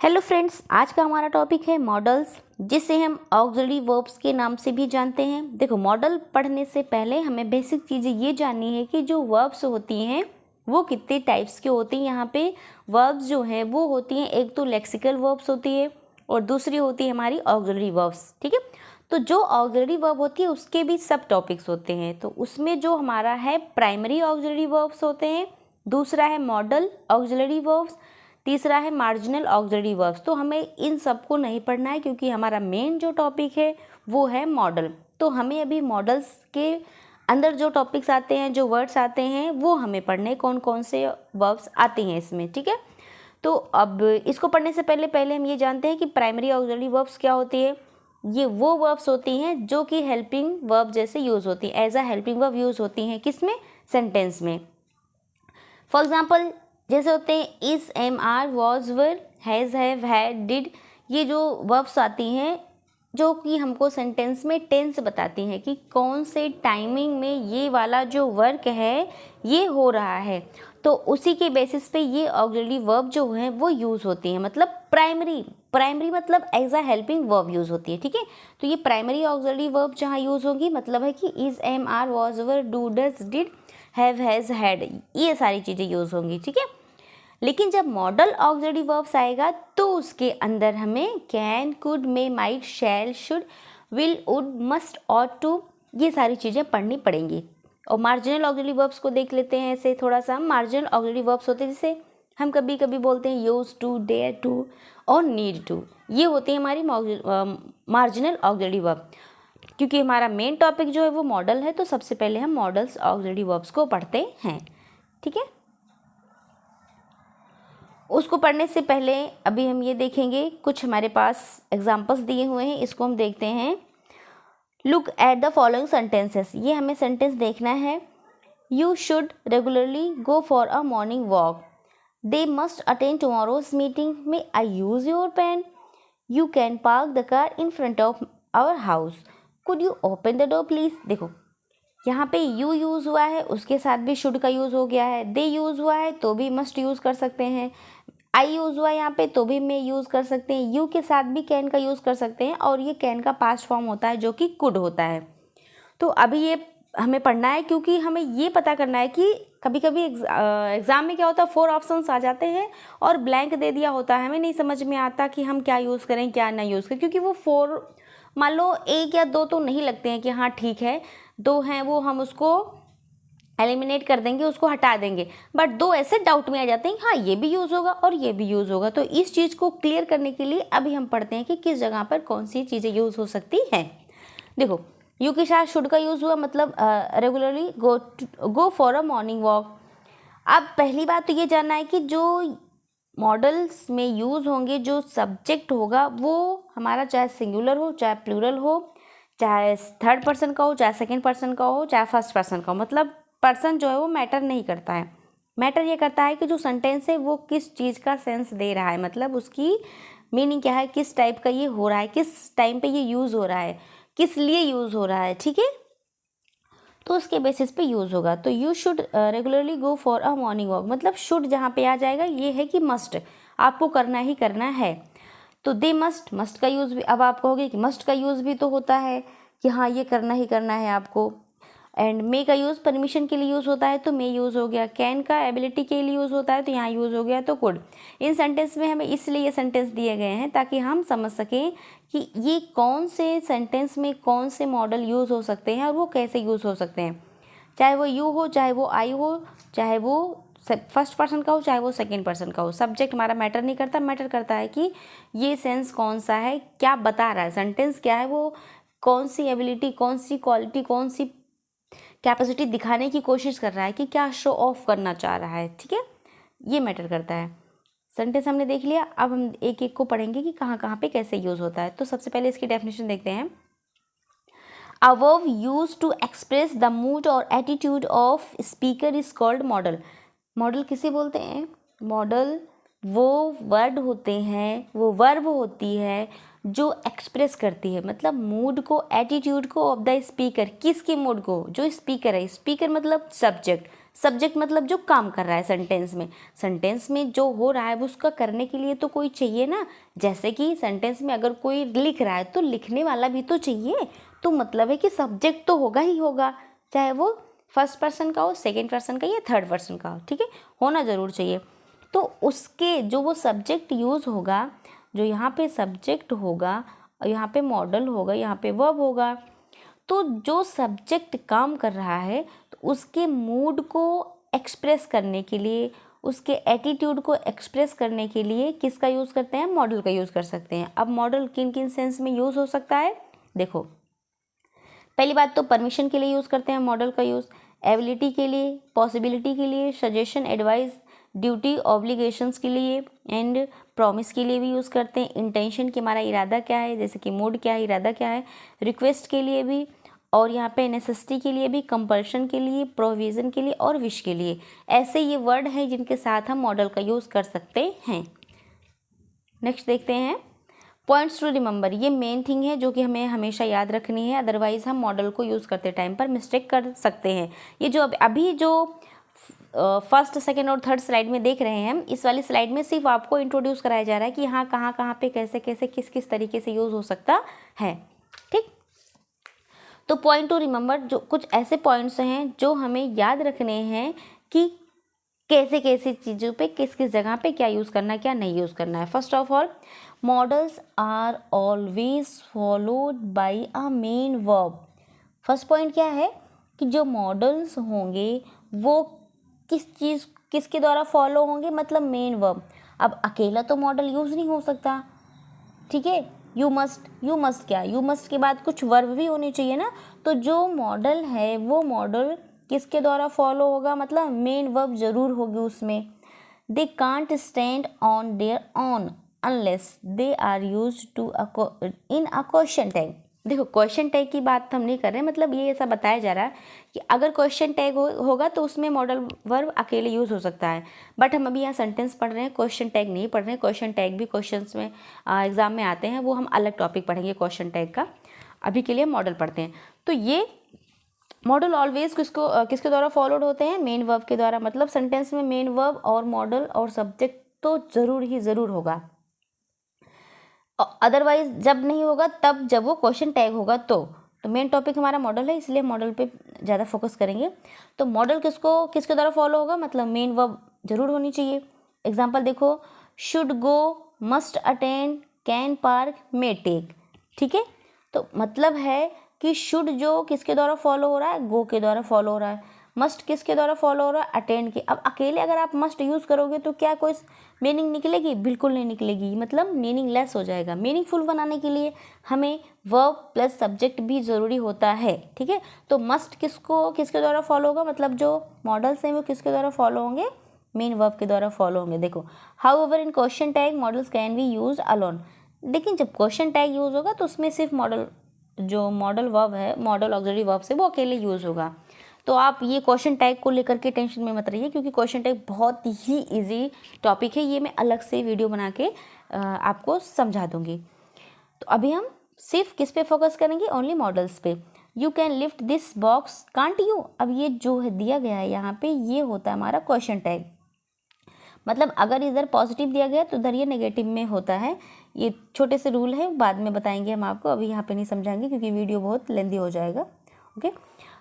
Hello friends, आज का हमारा टॉपिक है मॉडल्स, जिसे हम ऑक्सिलरी वर्ब्स के नाम से भी जानते हैं। देखो, मॉडल पढ़ने से पहले हमें बेसिक चीज़ें ये जाननी है कि जो वर्ब्स होती हैं वो कितने टाइप्स की होती हैं। यहाँ पे वर्ब्स जो हैं वो होती हैं, एक तो लेक्सिकल वर्ब्स होती है और दूसरी होती है हमारी ऑक्सिलरी वर्ब्स। ठीक है, तो जो ऑक्सिलरी वर्ब होती है उसके भी सब टॉपिक्स होते हैं। तो उसमें जो हमारा है प्राइमरी ऑक्सिलरी वर्ब्स होते हैं, दूसरा है मॉडल ऑक्सिलरी वर्ब्स, तीसरा है मार्जिनल ऑक्सिलरी वर्ब्स। तो हमें इन सबको नहीं पढ़ना है क्योंकि हमारा मेन जो टॉपिक है वो है मॉडल। तो हमें अभी मॉडल्स के अंदर जो टॉपिक्स आते हैं, जो वर्ड्स आते हैं, वो हमें पढ़ने कौन कौन से वर्ब्स आते हैं इसमें। ठीक है, तो अब इसको पढ़ने से पहले हम ये जानते हैं कि प्राइमरी ऑक्सिलरी वर्ब्स क्या होती है। ये वो वर्ब्स होती हैं जो कि हेल्पिंग वर्ब जैसे यूज़ होती हैं, as a helping verb use होती हैं। किसमें? सेंटेंस में। फॉर एग्जाम्पल जैसे होते हैं is, am, are, was, were, has, have, had, did. ये जो वर्ब्स आती हैं जो कि हमको सेंटेंस में टेंस बताती हैं कि कौन से टाइमिंग में ये वाला जो वर्क है ये हो रहा है। तो उसी के बेसिस पे ये ऑक्सिलरी वर्ब जो हैं वो यूज़ होती हैं। मतलब प्राइमरी मतलब as a helping verb use होती है। ठीक है, तो ये प्राइमरी ऑक्सिलरी वर्ब जहाँ यूज़ होगी मतलब है कि is, am, are, was, were, do, does, did, have, has, had, ये सारी चीज़ें यूज़ होंगी। ठीक है, लेकिन जब मॉडल ऑक्सिलरी वर्ब्स आएगा तो उसके अंदर हमें can, could, may, might, shall, should, will, would, must, ought to, ये सारी चीज़ें पढ़नी पड़ेंगी। और मार्जिनल ऑक्सिलरी वर्ब्स को देख लेते हैं ऐसे थोड़ा सा। मार्जिनल ऑक्सिलरी वर्ब्स होते हैं जैसे हम कभी कभी बोलते हैं यूज टू, डेयर टू और नीड टू। ये होती है हमारी मार्जिनल ऑक्सिलरी वर्ब। क्योंकि हमारा मेन टॉपिक जो है वो मॉडल है, तो सबसे पहले हम मॉडल्स ऑक्सिलरी वर्ब्स को पढ़ते हैं। ठीक है, उसको पढ़ने से पहले अभी हम ये देखेंगे, कुछ हमारे पास एग्जाम्पल्स दिए हुए हैं, इसको हम देखते हैं। Look at the following sentences, ये हमें सेंटेंस देखना है। You should regularly go for a morning walk. They must attend tomorrow's meeting. May I use your pen. You can park the car in front of our house. Could you open the door please. देखो, यहाँ पे you use हुआ है, उसके साथ भी should का use हो गया है। दे यूज़ हुआ है तो भी मस्ट यूज़ कर सकते हैं। आई यूज़ हुआ है यहाँ पे तो भी मे यूज़ कर सकते हैं। यू के साथ भी कैन का यूज़ कर सकते हैं और ये कैन का पास्ट फॉर्म होता है जो कि कुड होता है। तो अभी ये हमें पढ़ना है क्योंकि हमें ये पता करना है कि कभी कभी एग्ज़ाम में क्या होता है, 4 ऑप्शंस आ जाते हैं और ब्लैंक दे दिया होता है, हमें नहीं समझ में आता कि हम क्या यूज़ करें क्या ना यूज़ करें। क्योंकि वो 4, मान लो 1 या 2 तो नहीं लगते हैं कि हाँ ठीक है, 2 हैं वो हम उसको एलिमिनेट कर देंगे, उसको हटा देंगे, बट 2 ऐसे डाउट में आ जाते हैं हाँ ये भी यूज़ होगा और ये भी यूज़ होगा। तो इस चीज़ को क्लियर करने के लिए अभी हम पढ़ते हैं कि किस जगह पर कौन सी चीज़ें यूज़ हो सकती हैं। देखो, यू के साथ शुड का यूज़ हुआ, मतलब regularly go for a morning walk. अब पहली बात तो ये जानना है कि जो मॉडल्स में यूज़ होंगे, जो सब्जेक्ट होगा वो हमारा चाहे सिंगुलर हो चाहे प्लूरल हो, चाहे थर्ड पर्सन का हो चाहे सेकंड पर्सन का हो चाहे फर्स्ट पर्सन का हो, मतलब पर्सन जो है वो मैटर नहीं करता है। मैटर ये करता है कि जो सेंटेंस है वो किस चीज़ का सेंस दे रहा है, मतलब उसकी मीनिंग क्या है, किस टाइप का ये हो रहा है, किस टाइम पे ये यूज़ हो रहा है, किस लिए यूज़ हो रहा है। ठीक है, तो उसके बेसिस पे यूज़ होगा। तो you should regularly go for a morning walk, मतलब शुड जहाँ पे आ जाएगा ये है कि मस्ट, आपको करना ही करना है। तो दे मस्ट का यूज़ भी, अब आप कहोगे कि मस्ट का यूज़ भी तो होता है कि हाँ ये करना ही करना है आपको। एंड मे का यूज़ परमिशन के लिए यूज़ होता है तो मे यूज़ हो गया। कैन का एबिलिटी के लिए यूज़ होता है तो यहाँ यूज़ हो गया तो कुड। इन सेंटेंस में हमें इसलिए ये सेंटेंस दिए गए हैं ताकि हम समझ सकें कि ये कौन से सेंटेंस में कौन से मॉडल यूज़ हो सकते हैं और वो कैसे यूज़ हो सकते हैं। चाहे वो यू हो, चाहे वो आई हो, चाहे वो फर्स्ट पर्सन का हो, चाहे वो सेकंड पर्सन का हो, सब्जेक्ट हमारा मैटर नहीं करता। मैटर करता है कि ये सेंस कौन सा है, क्या बता रहा है, सेंटेंस क्या है, वो कौन सी एबिलिटी, कौन सी क्वालिटी, कौन सी कैपेसिटी दिखाने की कोशिश कर रहा है, कि क्या शो ऑफ करना चाह रहा है। ठीक है, ये मैटर करता है। सेंटेंस हमने देख लिया, अब हम एक एक को पढ़ेंगे कि कहाँ कहाँ पे कैसे यूज़ होता है। तो सबसे पहले इसकी डेफिनेशन देखते हैं। A verb used to express the mood or attitude of speaker is called model. Model किसे बोलते हैं? मॉडल वो वर्ड होते हैं, वो वर्ब होती है जो एक्सप्रेस करती है, मतलब मूड को, एटीट्यूड को ऑफ द स्पीकर। किसके मूड को? जो स्पीकर है। स्पीकर मतलब सब्जेक्ट, सब्जेक्ट मतलब जो काम कर रहा है सेंटेंस में जो हो रहा है वो उसका करने के लिए तो कोई चाहिए ना। जैसे कि सेंटेंस में अगर कोई लिख रहा है तो लिखने वाला भी तो चाहिए, तो मतलब है कि सब्जेक्ट तो होगा ही होगा, चाहे वो फर्स्ट पर्सन का हो, सेकेंड पर्सन का या थर्ड पर्सन का हो, ठीक है, होना ज़रूर चाहिए। तो उसके जो वो सब्जेक्ट यूज़ होगा, जो यहाँ पे सब्जेक्ट होगा, यहाँ पे मॉडल होगा, यहाँ पे वर्ब होगा, तो जो सब्जेक्ट काम कर रहा है तो उसके मूड को एक्सप्रेस करने के लिए, उसके एटीट्यूड को एक्सप्रेस करने के लिए किसका यूज़ करते हैं, मॉडल का यूज़ कर सकते हैं। अब मॉडल किन किन सेंस में यूज़ हो सकता है, देखो पहली बात तो परमिशन के लिए यूज़ करते हैं मॉडल का यूज़, एबिलिटी के लिए, पॉसिबिलिटी के लिए, सजेशन, एडवाइस, ड्यूटी, ऑब्लिगेशंस के लिए एंड प्रॉमिस के लिए भी यूज़ करते हैं। इंटेंशन कि हमारा इरादा क्या है, जैसे कि मूड क्या है, इरादा क्या है, रिक्वेस्ट के लिए भी, और यहाँ पे नेसेसिटी के लिए भी, कंपल्शन के लिए, प्रोविज़न के लिए और विश के लिए। ऐसे ये वर्ड हैं जिनके साथ हम मॉडल का यूज़ कर सकते हैं। नेक्स्ट देखते हैं पॉइंट्स टू रिमेंबर। ये मेन थिंग है जो कि हमें हमेशा याद रखनी है, अदरवाइज़ हम मॉडल को यूज़ करते टाइम पर मिस्टेक कर सकते हैं। ये जो अभी जो फर्स्ट, सेकेंड और थर्ड स्लाइड में देख रहे हैं हम, इस वाली स्लाइड में सिर्फ आपको इंट्रोड्यूस कराया जा रहा है कि हाँ कहाँ कहाँ पे कैसे कैसे किस किस तरीके से यूज़ हो सकता है, ठीक। तो पॉइंट टू रिमेंबर, जो कुछ ऐसे पॉइंट्स हैं जो हमें याद रखने हैं कि कैसे कैसे चीज़ों पे किस किस जगह पे क्या यूज़ करना है, क्या नहीं यूज़ करना है। First of all, modals are always followed by a main verb. First point क्या है कि जो मॉडल्स होंगे वो किसके द्वारा फॉलो होंगे, मतलब मेन वर्ब। अब अकेला तो मॉडल यूज़ नहीं हो सकता, ठीक है। यू मस्ट क्या, यू मस्ट के बाद कुछ वर्ब भी होने चाहिए ना। तो जो मॉडल है वो मॉडल किसके द्वारा फॉलो होगा, मतलब मेन वर्ब जरूर होगी उसमें। They can't stand on their own unless they are used to in a question tag. देखो क्वेश्चन टैग की बात हम नहीं कर रहे हैं, मतलब ये ऐसा बताया जा रहा है कि अगर क्वेश्चन टैग होगा तो उसमें मॉडल वर्ब अकेले यूज़ हो सकता है। बट हम अभी यहाँ सेंटेंस पढ़ रहे हैं, क्वेश्चन टैग नहीं पढ़ रहे हैं। क्वेश्चन टैग भी क्वेश्चंस में एग्जाम में आते हैं, वो हम अलग टॉपिक पढ़ेंगे क्वेश्चन टैग का। अभी के लिए मॉडल पढ़ते हैं। तो ये मॉडल ऑलवेज किसके द्वारा फॉलोड होते हैं, मेन वर्ब के द्वारा। मतलब सेंटेंस में मेन वर्ब और मॉडल और सब्जेक्ट तो ज़रूर ही ज़रूर होगा। अदरवाइज जब नहीं होगा तब जब वो क्वेश्चन टैग होगा तो मेन टॉपिक हमारा मॉडल है, इसलिए मॉडल पे ज़्यादा फोकस करेंगे। तो मॉडल किसके द्वारा फॉलो होगा, मतलब मेन वर्ब जरूर होनी चाहिए। एग्जाम्पल देखो, should go, must attend, can park, may take, ठीक है। तो मतलब है कि शुड जो किसके द्वारा फॉलो हो रहा है, गो के द्वारा फॉलो हो रहा है। मस्ट किसके द्वारा फॉलो हो रहा है, अटेंड के। अब अकेले अगर आप मस्ट यूज़ करोगे तो क्या कोई मीनिंग निकलेगी, बिल्कुल नहीं निकलेगी, मतलब मीनिंग लेस हो जाएगा। मीनिंगफुल बनाने के लिए हमें वर्ब प्लस सब्जेक्ट भी ज़रूरी होता है, ठीक है। तो मस्ट किसके द्वारा फॉलो होगा, मतलब जो मॉडल्स हैं वो किसके द्वारा फॉलो होंगे, मेन वर्ब के द्वारा फॉलो होंगे। देखो, however in question tag models can be use alone. लेकिन जब क्वेश्चन टैग यूज़ होगा तो उसमें सिर्फ जो मॉडल वर्ब है, मॉडल ऑक्सिलरी वर्ब से वो अकेले यूज़ होगा। तो आप ये क्वेश्चन टैग को लेकर के टेंशन में मत रहिए, क्योंकि क्वेश्चन टैग बहुत ही इजी टॉपिक है। ये मैं अलग से वीडियो बना के आपको समझा दूंगी। तो अभी हम सिर्फ किस पे फोकस करेंगे, ओनली मॉडल्स पे। You can lift this box can't you. अब ये जो है दिया गया है यहाँ पे, ये होता है हमारा क्वेश्चन टैग। मतलब अगर इधर पॉजिटिव दिया गया तो इधर ये नेगेटिव में होता है। ये छोटे से रूल है, बाद में बताएंगे हम आपको, अभी यहाँ पे नहीं समझाएंगे क्योंकि वीडियो बहुत लेंदी हो जाएगा। ओके,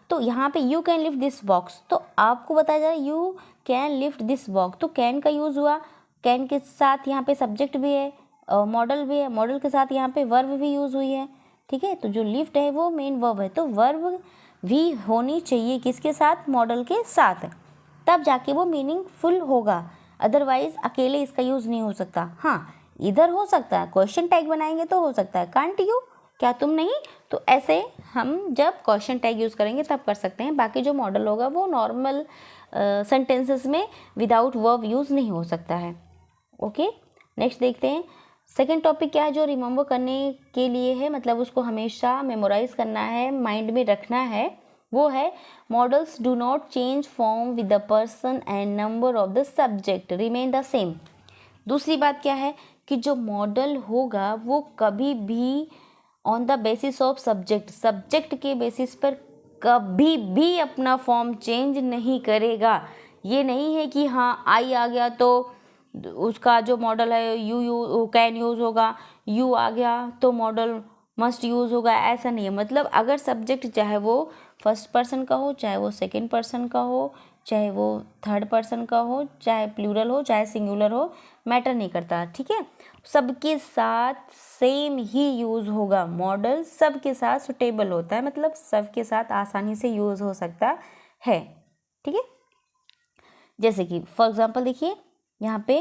तो यहाँ पे you can lift this box, तो आपको बताया जा रहा है you can lift this box, तो कैन का यूज़ हुआ। कैन के साथ यहाँ पे सब्जेक्ट भी है, मॉडल भी है, मॉडल के साथ यहाँ पे वर्ब भी यूज़ हुई है, ठीक है। तो जो लिफ्ट है वो मेन वर्ब है, तो वर्ब भी होनी चाहिए किसके साथ, मॉडल के साथ, तब जाके वो मीनिंगफुल होगा। अदरवाइज अकेले इसका यूज़ नहीं हो सकता। हाँ, इधर हो सकता है, क्वेश्चन टैग बनाएंगे तो हो सकता है, कांट यू, क्या तुम नहीं। तो ऐसे हम जब क्वेश्चन टैग यूज़ करेंगे तब कर सकते हैं। बाकी जो मॉडल होगा वो नॉर्मल सेंटेंसेस में विदाउट वर्ब यूज़ नहीं हो सकता है। ओके, नेक्स्ट देखते हैं। सेकेंड टॉपिक क्या है जो रिमेंबर करने के लिए है, मतलब उसको हमेशा मेमोराइज करना है, माइंड में रखना है, वो है models do not change form with the person and number of the subject remain the same. दूसरी बात क्या है कि जो मॉडल होगा वो कभी भी on the basis of subject के बेसिस पर कभी भी अपना फॉर्म चेंज नहीं करेगा। ये नहीं है कि हाँ आई आ गया तो उसका जो मॉडल है यू कैन यूज़ होगा, यू आ गया तो मॉडल मस्ट यूज़ होगा, ऐसा नहीं है। मतलब अगर सब्जेक्ट चाहे वो फर्स्ट पर्सन का हो, चाहे वो सेकंड पर्सन का हो, चाहे वो थर्ड पर्सन का हो, चाहे प्लूरल हो, चाहे सिंगुलर हो, मैटर नहीं करता, ठीक है। सबके साथ सेम ही यूज़ होगा। मॉडल सबके साथ सुटेबल होता है, मतलब सबके साथ आसानी से यूज़ हो सकता है, ठीक है। जैसे कि फॉर एग्जांपल देखिए यहाँ पे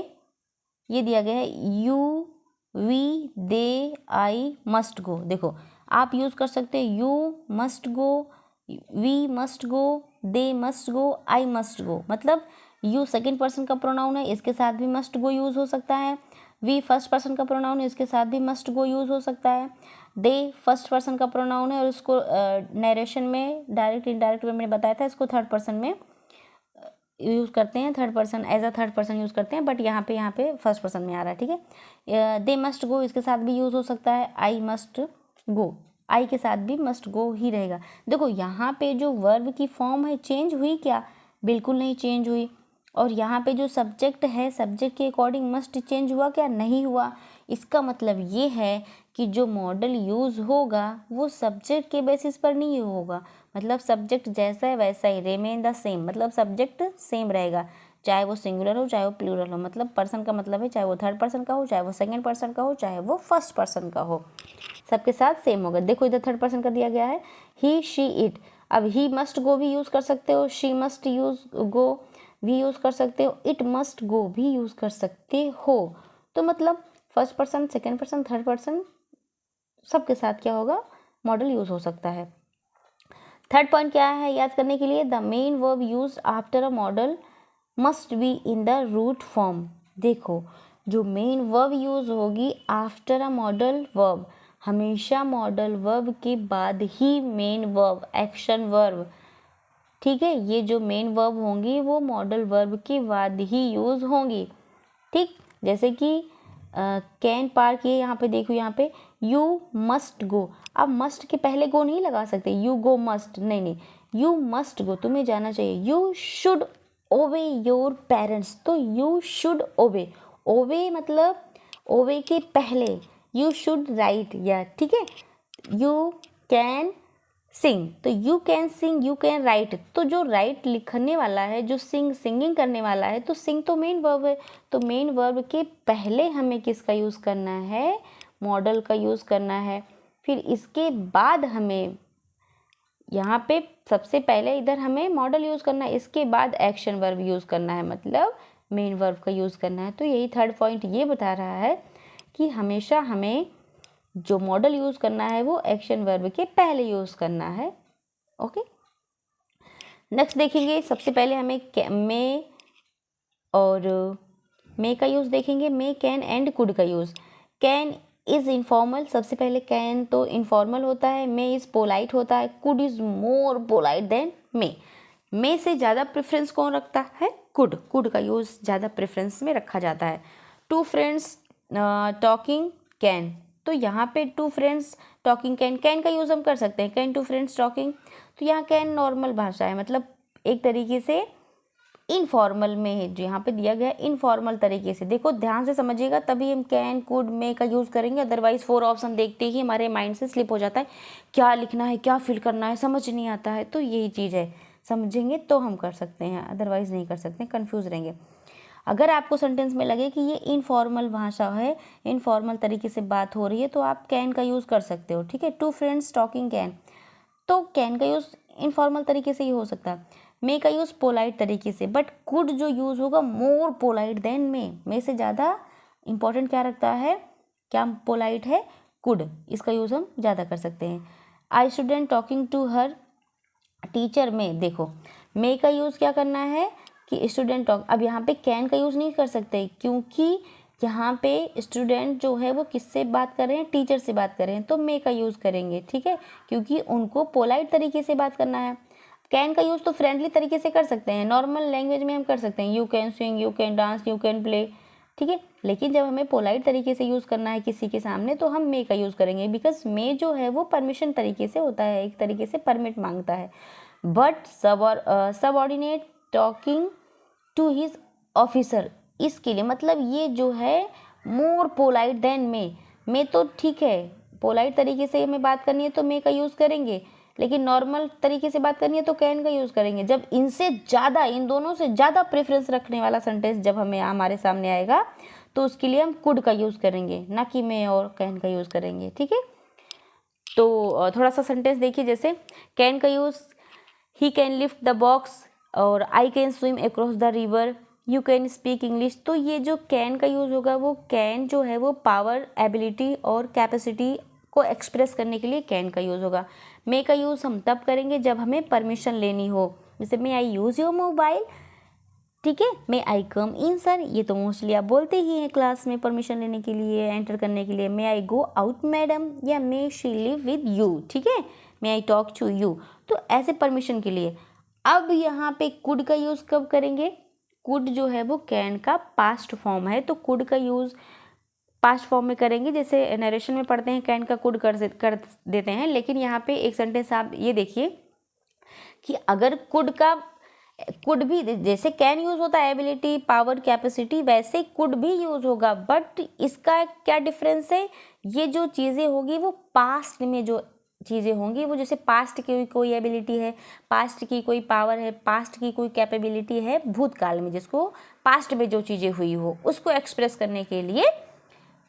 ये दिया गया है you we they I must go. देखो आप यूज़ कर सकते हैं you must go, we must go, they must go, I must go. मतलब यू सेकंड पर्सन का प्रोनाउन है, इसके साथ भी मस्ट गो यूज़ हो सकता है। वी फर्स्ट पर्सन का प्रोनाउन है, इसके साथ भी मस्ट गो यूज़ हो सकता है। दे फर्स्ट पर्सन का प्रोनाउन है और उसको नरेशन में डायरेक्ट इनडायरेक्ट वे में बताया था, इसको थर्ड पर्सन में यूज़ करते हैं, third person as a third person use करते हैं, बट यहाँ पे फर्स्ट पर्सन में आ रहा है, ठीक है। दे मस्ट गो इसके साथ भी यूज़ हो सकता है। आई मस्ट गो, आई के साथ भी मस्ट गो ही रहेगा। देखो यहाँ पे जो वर्ब की फॉर्म है चेंज हुई क्या? बिल्कुल नहीं चेंज हुई। और यहाँ पे जो सब्जेक्ट है, सब्जेक्ट के अकॉर्डिंग मस्ट चेंज हुआ क्या? नहीं हुआ। इसका मतलब ये है कि जो मॉडल यूज़ होगा वो सब्जेक्ट के बेसिस पर नहीं होगा। मतलब सब्जेक्ट जैसा है वैसा ही, रिमेन द सेम, मतलब सब्जेक्ट सेम रहेगा, चाहे वो सिंगुलर हो चाहे वो प्लूरल हो। मतलब पर्सन का मतलब है चाहे वो थर्ड पर्सन का हो, चाहे वो सेकंड पर्सन का हो, चाहे वो फर्स्ट पर्सन का हो, सबके साथ सेम होगा। देखो इधर थर्ड पर्सन का दिया गया है ही शी इट। अब ही मस्ट गो भी यूज़ कर सकते हो, शी मस्ट यूज़ गो भी यूज़ कर सकते हो, इट मस्ट गो भी यूज़ कर सकते हो। तो मतलब first person, second person, third person सबके साथ क्या होगा? मॉडल यूज़ हो सकता है। थर्ड पॉइंट क्या है याद करने के लिए? The main verb use after a modal must be in the root form. देखो जो मेन वर्ब यूज होगी आफ्टर अ मॉडल वर्ब, हमेशा मॉडल वर्ब के बाद ही मेन वर्ब, एक्शन वर्ब, ठीक है। ये जो मेन वर्ब होंगी वो मॉडल वर्ब के बाद ही यूज होंगी, ठीक। जैसे कि कैन पार्क, ये यहाँ पे देखो, यहाँ पे यू मस्ट गो। अब मस्ट के पहले गो नहीं लगा सकते, यू गो मस्ट, नहीं नहीं, यू मस्ट गो, तुम्हें जाना चाहिए। यू शुड ओबे योर पेरेंट्स, तो यू शुड ओबे, ओबे मतलब ओबे के पहले यू शुड राइट, या ठीक है। यू कैन सिंग, तो you can sing, you can write, तो जो राइट लिखने वाला है, जो सिंगिंग करने वाला है, तो सिंग तो मेन वर्ब है, तो मेन वर्ब के पहले हमें किसका यूज़ करना है? मॉडल का यूज़ करना है। फिर इसके बाद हमें यहाँ पे सबसे पहले इधर हमें मॉडल यूज़ करना है, इसके बाद एक्शन वर्ब यूज़ करना है, मतलब मेन वर्ब का यूज़ करना है। तो यही थर्ड पॉइंट ये बता रहा है कि हमेशा हमें जो मॉडल यूज़ करना है वो एक्शन वर्ब के पहले यूज़ करना है। ओके, नेक्स्ट देखेंगे। सबसे पहले हमें मे और मे का यूज़ देखेंगे। मे, कैन एंड कुड का यूज़। कैन इज़ इनफॉर्मल, सबसे पहले कैन तो इनफॉर्मल होता है, मे इज़ पोलाइट होता है, could is more polite than may. May से ज़्यादा प्रेफरेंस कौन रखता है? कुड, कुड का यूज़ ज़्यादा प्रेफरेंस में रखा जाता है। टू फ्रेंड्स टॉकिंग कैन, तो यहाँ पे two friends talking can, can का यूज़ हम कर सकते हैं, कैन टू फ्रेंड्स टॉकिंग। तो यहाँ कैन नॉर्मल भाषा है, मतलब एक तरीके से इनफॉर्मल में है, जो यहाँ पे दिया गया है इनफॉर्मल तरीके से। देखो ध्यान से समझिएगा, तभी हम कैन, कुड, मे का यूज़ करेंगे, अदरवाइज 4 ऑप्शन देखते ही हमारे माइंड से स्लिप हो जाता है, क्या लिखना है, क्या फिल करना है, समझ नहीं आता है। तो यही चीज़ है, समझेंगे तो हम कर सकते हैं, अदरवाइज नहीं कर सकते, कन्फ्यूज़ रहेंगे। अगर आपको सेंटेंस में लगे कि ये इनफॉर्मल भाषा है, इनफॉर्मल तरीके से बात हो रही है, तो आप कैन का यूज़ कर सकते हो, ठीक है। टू फ्रेंड्स टॉकिंग कैन, तो कैन का यूज़ इनफॉर्मल तरीके से ही हो सकता है। मे का यूज़ पोलाइट तरीके से, बट कुड जो यूज़ होगा मोर पोलाइट देन मे से ज़्यादा इंपॉर्टेंट क्या रखता है, क्या पोलाइट है? कुड, इसका यूज़ हम ज़्यादा कर सकते हैं। I student talking to her teacher में, देखो मे का यूज़ क्या करना है कि स्टूडेंट टॉक, अब यहाँ पे कैन का यूज़ नहीं कर सकते, क्योंकि यहाँ पे स्टूडेंट जो है वो किससे बात कर रहे हैं? टीचर से बात कर रहे हैं, तो मे का यूज़ करेंगे, ठीक है, क्योंकि उनको पोलाइट तरीके से बात करना है। कैन का यूज़ तो फ्रेंडली तरीके से कर सकते हैं, नॉर्मल लैंग्वेज में हम कर सकते हैं, you can swing, you can dance, you can play, ठीक है। लेकिन जब हमें पोलाइट तरीके से यूज़ करना है किसी के सामने तो हम मे का यूज़ करेंगे, बिकॉज मे जो है वो परमिशन तरीके से होता है, एक तरीके से परमिट मांगता है। But subordinate talking to his officer, इसके लिए मतलब ये जो है मोर पोलाइट देन मे तो ठीक है, पोलाइट तरीके से हमें बात करनी है तो मे का यूज़ करेंगे, लेकिन नॉर्मल तरीके से बात करनी है तो कैन का यूज़ करेंगे। जब इनसे ज़्यादा, इन दोनों से ज़्यादा प्रेफरेंस रखने वाला सेंटेंस जब हमें हमारे सामने आएगा तो उसके लिए हम कुड का यूज़ करेंगे, ना कि मे और कैन का यूज़ करेंगे। ठीक है, तो थोड़ा सा सेंटेंस देखिए, जैसे कैन का use, he can lift the box, और I can swim across the river, you can speak English. तो ये जो कैन का यूज़ होगा वो कैन जो है वो पावर, एबिलिटी और कैपेसिटी को एक्सप्रेस करने के लिए कैन का यूज़ होगा। मे का यूज़ हम तब करेंगे जब हमें परमिशन लेनी हो, जैसे मे आई यूज़ योर मोबाइल, ठीक है, मे आई कम इन सर, ये तो मोस्टली आप बोलते ही हैं क्लास में परमिशन लेने के लिए, एंटर करने के लिए। मे आई गो आउट मैडम, या मे शी लिव विद यू, ठीक है, मे आई टॉक टू यू, तो ऐसे परमिशन के लिए। अब यहाँ पे कुड का यूज़ कब करेंगे? कुड जो है वो कैन का पास्ट फॉर्म है, तो कुड का यूज़ पास्ट फॉर्म में करेंगे। जैसे नरेशन में पढ़ते हैं कैन का कुड कर देते हैं, लेकिन यहाँ पे एक सेंटेंस आप ये देखिए कि अगर कुड भी जैसे कैन यूज़ होता है एबिलिटी, पावर, कैपेसिटी, वैसे कुड भी यूज़ होगा, बट इसका क्या डिफरेंस है, ये जो चीज़ें होगी वो पास्ट में जो चीज़ें होंगी, वो जैसे पास्ट की कोई एबिलिटी है, पास्ट की कोई पावर है, पास्ट की कोई कैपेबिलिटी है, भूतकाल में जिसको पास्ट में जो चीज़ें हुई हो उसको एक्सप्रेस करने के लिए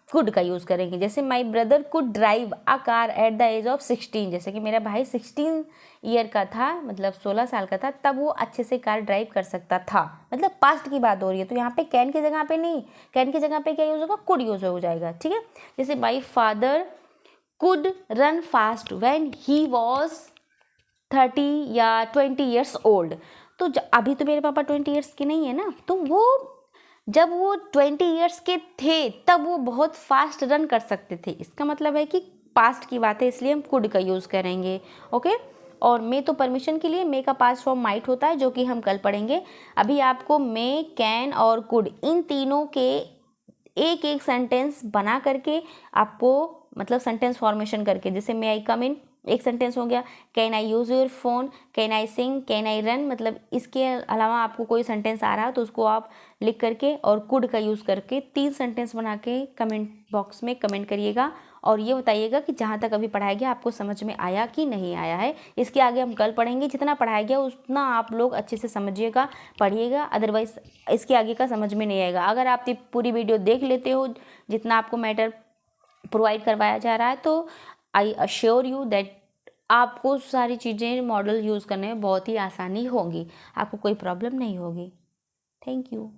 कुड का यूज़ करेंगे। जैसे my brother could drive a car at the age of 16, जैसे कि मेरा भाई 16 ईयर का था, मतलब 16 साल का था, तब वो अच्छे से कार ड्राइव कर सकता था, मतलब पास्ट की बात हो रही है। तो यहाँ पे कैन की जगह पे नहीं, कैन की जगह पे क्या यूज़ होगा, कुड यूज़ हो जाएगा। ठीक है, जैसे my father could run fast when he was 30 या 20 ईयर्स ओल्ड, तो अभी तो मेरे पापा 20 ईयर्स के नहीं है ना, तो वो जब वो 20 ईयर्स के थे तब वो बहुत फास्ट रन कर सकते थे। इसका मतलब है कि पास्ट की बात है, इसलिए हम कुड का यूज़ करेंगे। ओके, और मे तो परमिशन के लिए, मे का पास्ट फॉर्म माइट होता है, जो कि हम कल पढ़ेंगे। अभी आपको मे, कैन और कुड, इन तीनों के एक एक सेंटेंस बना करके आपको, मतलब सेंटेंस फॉर्मेशन करके, जैसे मे आई कम इन एक सेंटेंस हो गया, can I use your phone, can I sing, can I run, मतलब इसके अलावा आपको कोई सेंटेंस आ रहा है तो उसको आप लिख करके और कुड का यूज़ करके 3 सेंटेंस बना के कमेंट बॉक्स में कमेंट करिएगा और ये बताइएगा कि जहाँ तक अभी पढ़ाया गया आपको समझ में आया कि नहीं आया है। इसके आगे हम कल पढ़ेंगे, जितना पढ़ाया गया उतना आप लोग अच्छे से समझिएगा, पढ़िएगा, अदरवाइज इसके आगे का समझ में नहीं आएगा। अगर आप पूरी वीडियो देख लेते हो, जितना आपको मैटर प्रोवाइड करवाया जा रहा है, तो आई अश्योर यू दैट आपको सारी चीज़ें मॉडल यूज़ करने में बहुत ही आसानी होगी, आपको कोई प्रॉब्लम नहीं होगी। Thank you.